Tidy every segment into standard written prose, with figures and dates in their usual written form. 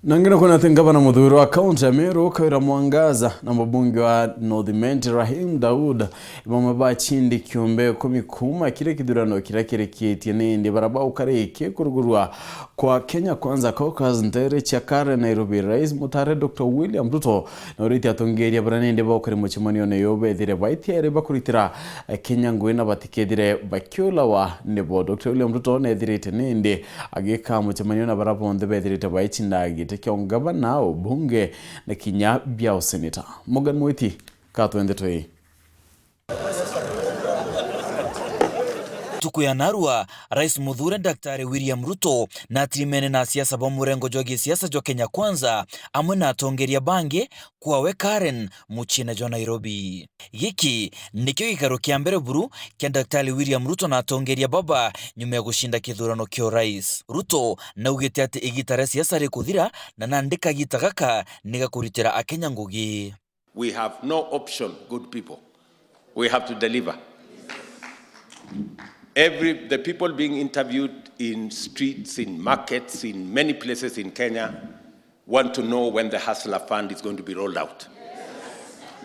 Nangina kuna ngavana muthuri wa kaunti ya Meru KAWIRA mwangaza na mbunge wa North RAHIM Daud imamaba chindi kiumbe kumi kuma kile kidurano kila kireketie nindi baraba ukareke kurugurwa kwa Kenya Kwanza caucus ntere chakare Nairobi. Rais mutare Dr. William RUTO na uriti atongeria baranende bakore muchimanio ne yobe thire baitiere bakuritira Kenya ngwina batikethire bakyola wa nebo. Dr. William RUTO ne thirite nindi agika muchimanio na barabonde bethirite baichinda kia UNGABANA, UBUNGE na kinya bia USENETA. Morgan Mwiti katwende toi. Tuku ya narua, Rais Muthure Daktari William RUTO na trimene na siasa ba murengo jogi siasa jo Kenya Kwanza amwe na atongeria bange kwawe Karen muchina jo Nairobi. Giki nikyo gikaro kia mbere buru kia Daktari William RUTO na atongeria baba nyuma ya gushinda kithurano kio rais. RUTO na ugete ati igitare siasa rikuthira na nandika gitagaka nigakuritira akenya ngugi. We have no option, good people. We have to deliver. The people being interviewed in streets, in markets, in many places in Kenya want to know when the Hustler Fund is going to be rolled out.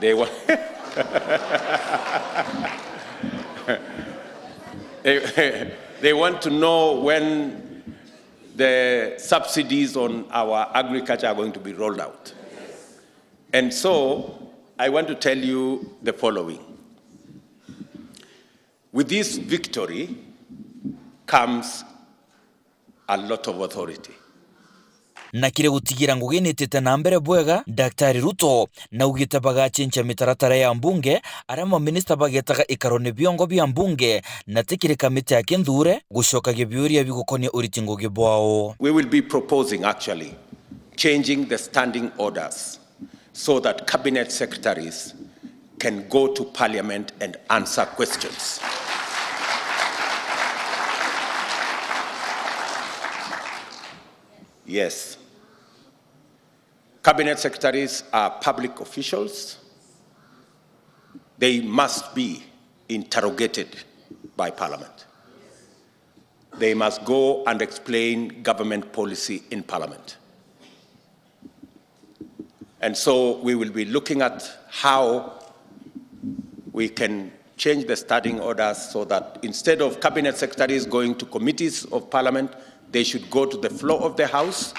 They want they want to know when the subsidies on our agriculture are going to be rolled out. And so I want to tell you the following. With this victory comes a lot of authority. Na kire gutigira ngugi nitete na mbere bwega Daktari RUTO na ugite bagachincha mitaratara ya mbunge arama minister bagetaga ikarone biongo bya mbunge na tikire kamiti ya kindhure gushoka gebyuria bigukonia uritingo gebwao. We will be proposing actually changing the standing orders so that cabinet secretaries can go to parliament and answer questions. Yes. Cabinet secretaries are public officials. They must be interrogated by parliament. They must go and explain government policy in parliament. And so we will be looking at how we can change the standing orders so that instead of cabinet secretaries going to committees of parliament, they should go to the floor of the House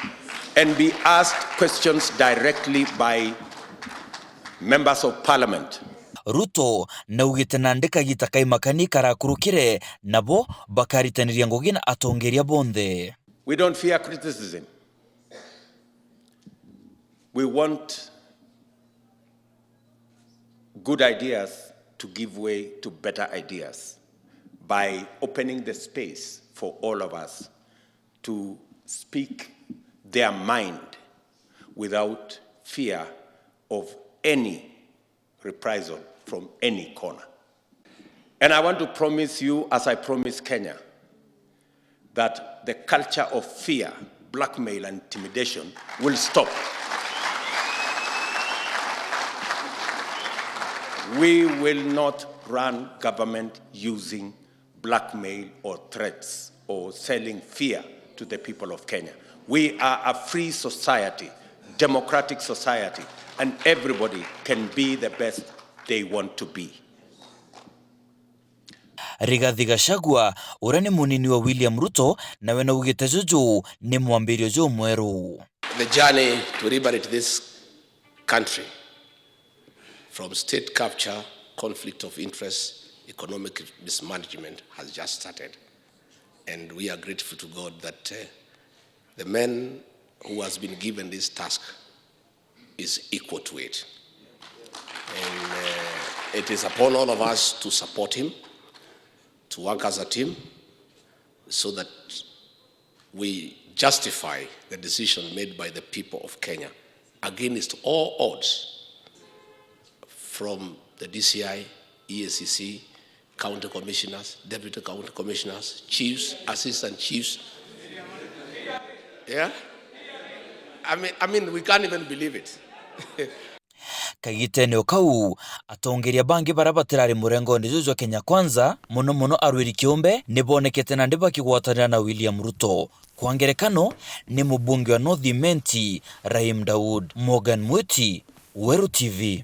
and be asked questions directly by members of parliament. RUTO na ugite nandika gitakai makani karakurukire nabo bakaritaniria ngogina atongeria bonde. We don't fear criticism. We want good ideas to give way to better ideas by opening the space for all of us to speak their mind without fear of any reprisal from any corner. And I want to promise you, as I promise Kenya, that the culture of fear, blackmail, and intimidation will stop. We will not run government using blackmail or threats or selling fear to the people of Kenya. We are a free society, democratic society, and everybody can be the best they want to be. Rigathi Gachagua urani munini wa William RUTO na wena ugite juju ni mwambirio jo mweru. The journey to liberate this country from state capture, conflict of interest, economic mismanagement has just started. And we are grateful to God that the man who has been given this task is equal to it. And it is upon all of us to support him, to work as a team, so that we justify the decision made by the people of Kenya against all odds, from the DCI, EACC, county commissioners, deputy county commissioners, chiefs, assistant chiefs. Yeah? I mean, we can't even believe it. kagitenio kau atongeria bangi bara batirari murengone jwa Kenya Kwanza muno arwiri kiumbe nibonekete na ndiba kigwatanira na William Ruto. Kwa ngerekano ni mubunge wa North Imenti RAHIM Daud. Morgan Mwiti, Weru TV.